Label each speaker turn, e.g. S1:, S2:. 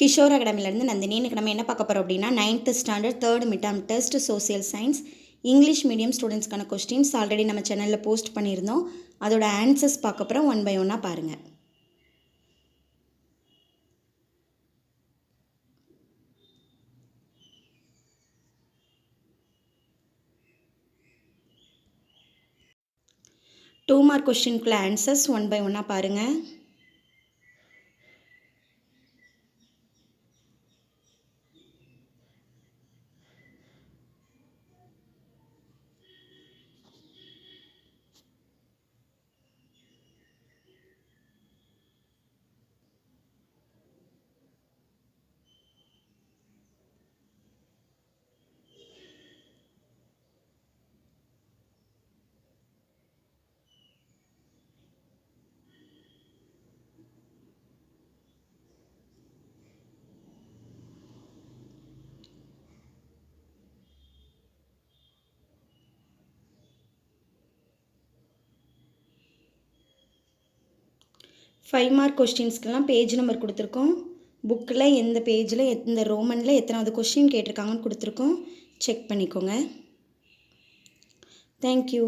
S1: கிஷோர் அகாடமிலேருந்து நந்தினி. இன்றைக்கி நம்ம என்ன பார்க்க போகிறோம் அப்படின்னா 9th standard 3rd midterm test social science English medium ஸ்டூடெண்ட்ஸ்க்கான கொஸ்டின்ஸ் ஆல்ரெடி நம்ம சேனலில் போஸ்ட் பண்ணியிருந்தோம். அதோட ஆன்சர்ஸ் பார்க்க போகிறோம். 1 by 1 பாருங்கள். டூ மார்க் கொஸ்டின்குள்ள ஆன்சர்ஸ் 1 by 1 பாருங்கள். ஃபைவ் மார்க் கொஸ்டின்ஸ்க்கெலாம் பேஜ் நம்பர் கொடுத்துருக்கோம். புக்கில் எந்த பேஜில் எந்த ரோமனில் எத்தனாவது கொஸ்டின் கேட்டிருக்காங்கன்னு கொடுத்துருக்கோம். செக் பண்ணிக்கோங்க. தேங்க்யூ.